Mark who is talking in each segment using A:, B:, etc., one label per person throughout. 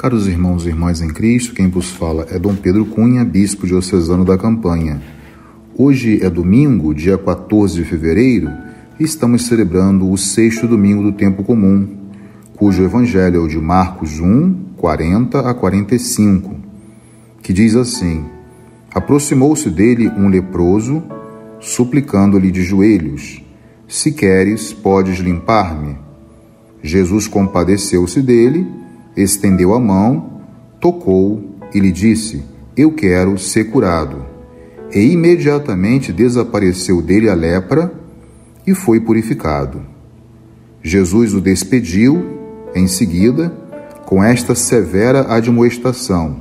A: Caros irmãos e irmãs em Cristo, quem vos fala é Dom Pedro Cunha, bispo diocesano da Campanha. Hoje é domingo, dia 14 de fevereiro, e estamos celebrando o sexto domingo do tempo comum, cujo evangelho é o de Marcos 1, 40 a 45, que diz assim: Aproximou-se dele um leproso, suplicando-lhe de joelhos: Se queres, podes limpar-me. Jesus compadeceu-se dele, estendeu a mão, tocou e lhe disse: Eu quero ser curado. E imediatamente desapareceu dele a lepra e foi purificado. Jesus o despediu em seguida com esta severa admoestação: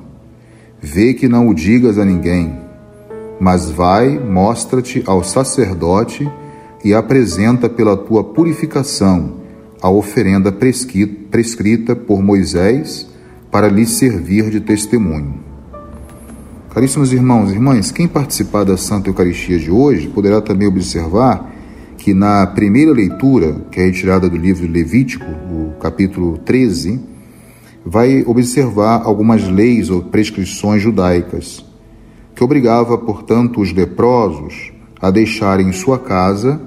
A: Vê que não o digas a ninguém, mas vai, mostra-te ao sacerdote e apresenta pela tua purificação a oferenda prescrita por Moisés para lhe servir de testemunho. Caríssimos irmãos e irmãs, quem participar da Santa Eucaristia de hoje poderá também observar que na primeira leitura, que é retirada do livro de Levítico, o capítulo 13, vai observar algumas leis ou prescrições judaicas, que obrigava, portanto, os leprosos a deixarem sua casa,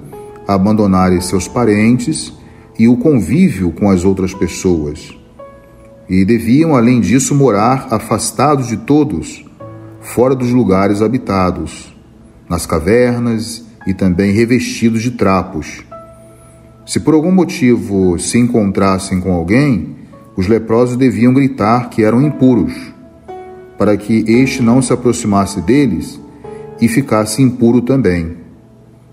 A: a abandonarem seus parentes e o convívio com as outras pessoas. E deviam, além disso, morar afastados de todos, fora dos lugares habitados, nas cavernas e também revestidos de trapos. Se por algum motivo se encontrassem com alguém, os leprosos deviam gritar que eram impuros, para que este não se aproximasse deles e ficasse impuro também.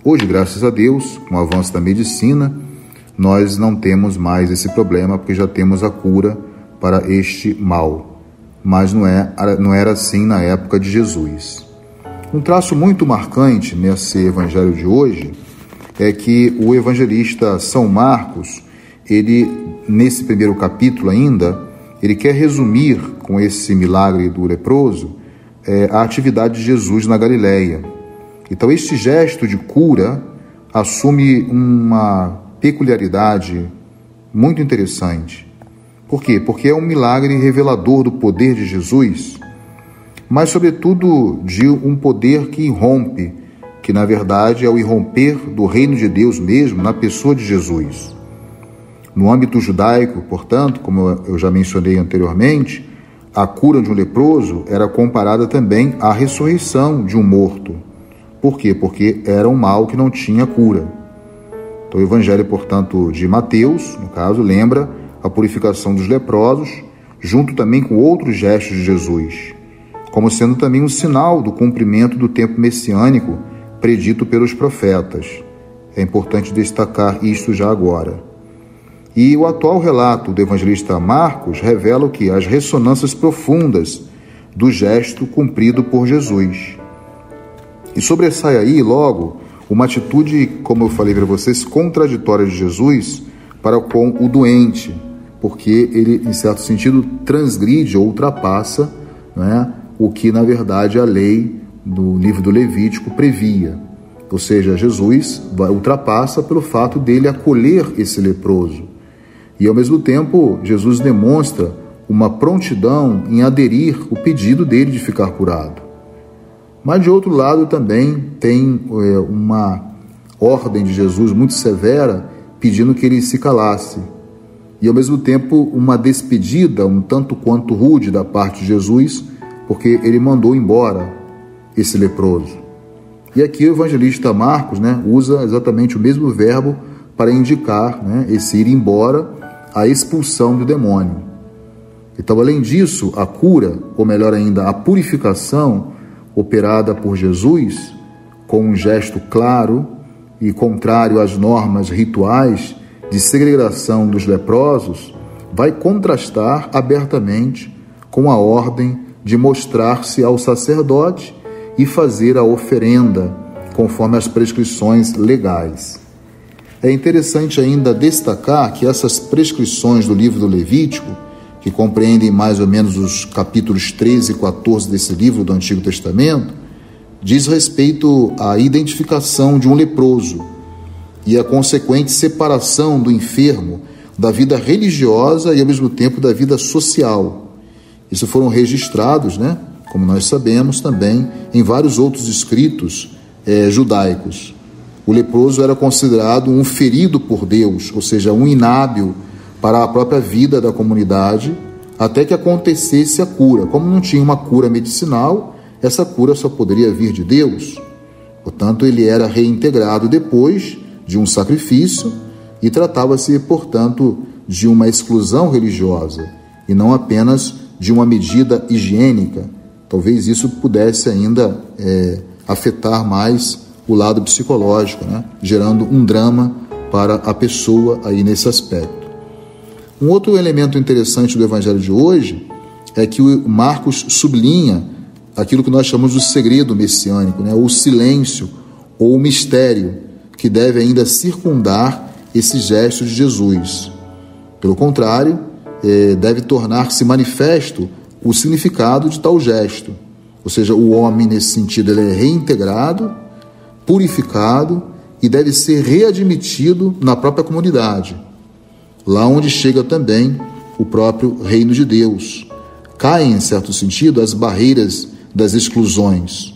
A: Hoje, graças a Deus, com o avanço da medicina, nós não temos mais esse problema, porque já temos a cura para este mal. Mas não era assim na época de Jesus. Um traço muito marcante nesse evangelho de hoje é que o evangelista São Marcos, ele, nesse primeiro capítulo ainda, ele quer resumir com esse milagre do leproso a atividade de Jesus na Galileia. Então, este gesto de cura assume uma peculiaridade muito interessante. Por quê? Porque é um milagre revelador do poder de Jesus, mas, sobretudo, de um poder que irrompe, que, na verdade, é o irromper do reino de Deus mesmo na pessoa de Jesus. No âmbito judaico, portanto, como eu já mencionei anteriormente, a cura de um leproso era comparada também à ressurreição de um morto. Por quê? Porque era um mal que não tinha cura. Então, o evangelho, portanto, de Mateus, no caso, lembra a purificação dos leprosos, junto também com outros gestos de Jesus, como sendo também um sinal do cumprimento do tempo messiânico predito pelos profetas. É importante destacar isto já agora. E o atual relato do evangelista Marcos revela o que? As ressonâncias profundas do gesto cumprido por Jesus. E sobressai aí, logo, uma atitude, como eu falei para vocês, contraditória de Jesus para com o doente, porque ele, em certo sentido, transgride ou ultrapassa, né, o que, na verdade, a lei do livro do Levítico previa. Ou seja, Jesus ultrapassa pelo fato dele acolher esse leproso. E, ao mesmo tempo, Jesus demonstra uma prontidão em aderir o pedido dele de ficar curado. Mas, de outro lado, também tem uma ordem de Jesus muito severa, pedindo que ele se calasse. E, ao mesmo tempo, uma despedida um tanto quanto rude da parte de Jesus, porque ele mandou embora esse leproso. E aqui o evangelista Marcos, usa exatamente o mesmo verbo para indicar, esse ir embora, a expulsão do demônio. Então, além disso, a cura, ou melhor ainda, a purificação operada por Jesus, com um gesto claro e contrário às normas rituais de segregação dos leprosos, vai contrastar abertamente com a ordem de mostrar-se ao sacerdote e fazer a oferenda, conforme as prescrições legais. É interessante ainda destacar que essas prescrições do livro do Levítico, que compreendem mais ou menos os capítulos 13 e 14 desse livro do Antigo Testamento, diz respeito à identificação de um leproso e a consequente separação do enfermo da vida religiosa e, ao mesmo tempo, da vida social. Isso foram registrados, né, como nós sabemos, também em vários outros escritos judaicos. O leproso era considerado um ferido por Deus, ou seja, um inábil para a própria vida da comunidade, até que acontecesse a cura. Como não tinha uma cura medicinal, essa cura só poderia vir de Deus. Portanto, ele era reintegrado depois de um sacrifício e tratava-se, portanto, de uma exclusão religiosa e não apenas de uma medida higiênica. Talvez isso pudesse ainda afetar mais o lado psicológico, né? Gerando um drama para a pessoa aí nesse aspecto. Um outro elemento interessante do Evangelho de hoje é que o Marcos sublinha aquilo que nós chamamos de segredo messiânico, né? O silêncio ou o mistério que deve ainda circundar esse gesto de Jesus. Pelo contrário, deve tornar-se manifesto o significado de tal gesto. Ou seja, o homem, nesse sentido, ele é reintegrado, purificado e deve ser readmitido na própria comunidade, lá onde chega também o próprio reino de Deus. Caem, em certo sentido, as barreiras das exclusões.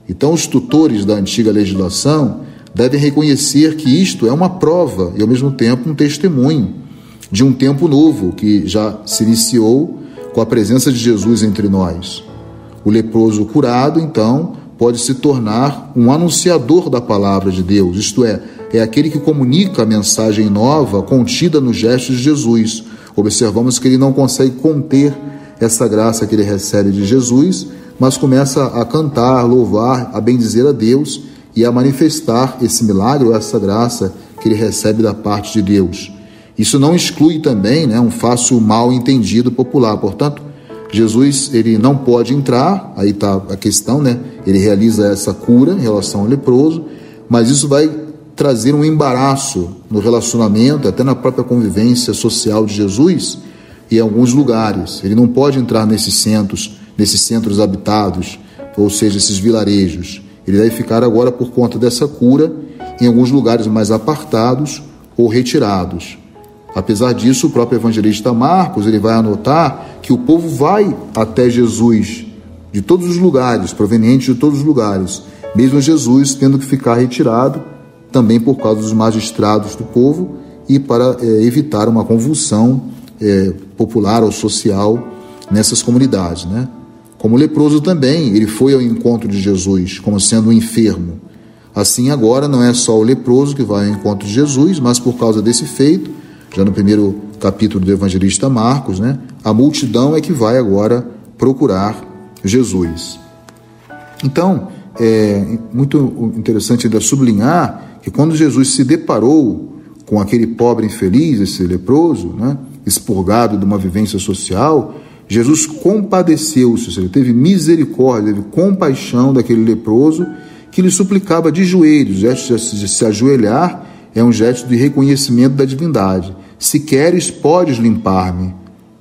A: Então, os tutores da antiga legislação devem reconhecer que isto é uma prova e, ao mesmo tempo, um testemunho de um tempo novo que já se iniciou com a presença de Jesus entre nós. O leproso curado, então, pode se tornar um anunciador da palavra de Deus, isto é aquele que comunica a mensagem nova contida nos gestos de Jesus. Observamos que ele não consegue conter essa graça que ele recebe de Jesus, mas começa a cantar, louvar, a bendizer a Deus e a manifestar esse milagre ou essa graça que ele recebe da parte de Deus. Isso não exclui também, né, um fácil mal entendido popular. Portanto, Jesus ele não pode entrar, aí está a questão, né? Ele realiza essa cura em relação ao leproso, mas isso vai trazer um embaraço no relacionamento, até na própria convivência social de Jesus e em alguns lugares. Ele não pode entrar nesses centros habitados, ou seja, esses vilarejos. Ele deve ficar agora, por conta dessa cura, em alguns lugares mais apartados ou retirados. Apesar disso, o próprio evangelista Marcos ele vai anotar que o povo vai até Jesus de todos os lugares, provenientes de todos os lugares, mesmo Jesus tendo que ficar retirado, também por causa dos magistrados do povo e para evitar uma convulsão popular ou social nessas comunidades, né? Como o leproso também, ele foi ao encontro de Jesus como sendo um enfermo. Assim, agora não é só o leproso que vai ao encontro de Jesus, mas por causa desse feito, já no primeiro capítulo do evangelista Marcos, né, a multidão é que vai agora procurar Jesus. Então, é muito interessante ainda sublinhar que quando Jesus se deparou com aquele pobre infeliz, esse leproso, né, expurgado de uma vivência social, Jesus compadeceu-se, ele teve misericórdia, teve compaixão daquele leproso que lhe suplicava de joelhos. O gesto de se ajoelhar é um gesto de reconhecimento da divindade. Se queres, podes limpar-me,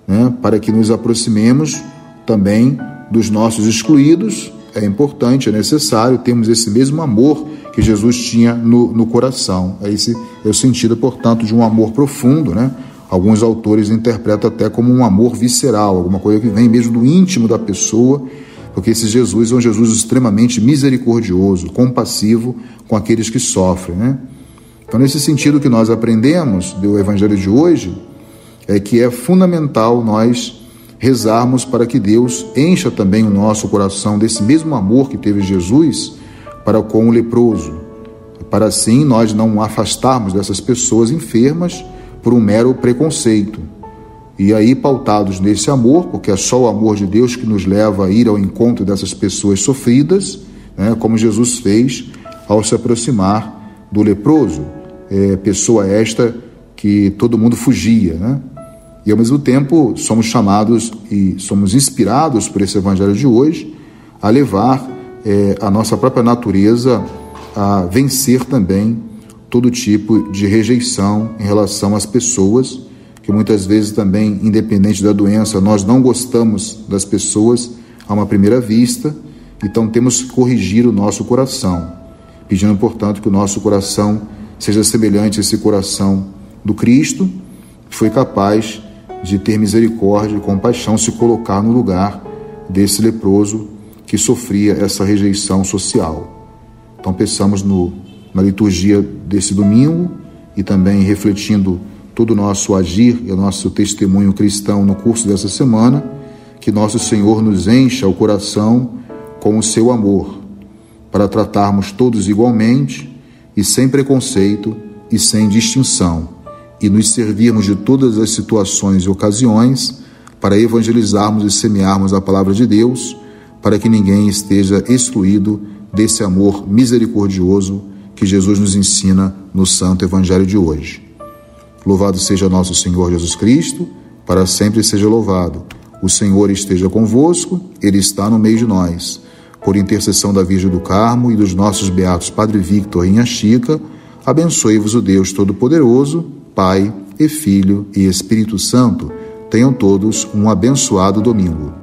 A: né? Para que nos aproximemos também dos nossos excluídos. É importante, é necessário termos esse mesmo amor que Jesus tinha no coração. Esse é o sentido, portanto, de um amor profundo, né? Alguns autores interpretam até como um amor visceral, alguma coisa que vem mesmo do íntimo da pessoa, porque esse Jesus é um Jesus extremamente misericordioso, compassivo com aqueles que sofrem, né? Então, nesse sentido que nós aprendemos do Evangelho de hoje, é que é fundamental nós rezarmos para que Deus encha também o nosso coração desse mesmo amor que teve Jesus para com o leproso, para assim nós não afastarmos dessas pessoas enfermas por um mero preconceito. E aí, pautados nesse amor, porque é só o amor de Deus que nos leva a ir ao encontro dessas pessoas sofridas, né, como Jesus fez ao se aproximar do leproso, pessoa esta que todo mundo fugia, né? E ao mesmo tempo somos chamados e somos inspirados por esse evangelho de hoje a levar a nossa própria natureza a vencer também todo tipo de rejeição em relação às pessoas, que muitas vezes também, independente da doença, nós não gostamos das pessoas a uma primeira vista, então temos que corrigir o nosso coração, pedindo, portanto, que o nosso coração seja semelhante a esse coração do Cristo, que foi capaz de ter misericórdia e compaixão, se colocar no lugar desse leproso que sofria essa rejeição social. Então peçamos na liturgia desse domingo e também refletindo todo o nosso agir e o nosso testemunho cristão no curso dessa semana, que nosso Senhor nos encha o coração com o seu amor, para tratarmos todos igualmente e sem preconceito e sem distinção, e nos servirmos de todas as situações e ocasiões para evangelizarmos e semearmos a palavra de Deus, para que ninguém esteja excluído desse amor misericordioso que Jesus nos ensina no Santo Evangelho de hoje. Louvado seja nosso Senhor Jesus Cristo, para sempre seja louvado. O Senhor esteja convosco, Ele está no meio de nós. Por intercessão da Virgem do Carmo e dos nossos beatos Padre Victor e Inha Chica, abençoe-vos o Deus Todo-Poderoso, Pai e Filho e Espírito Santo. Tenham todos um abençoado domingo.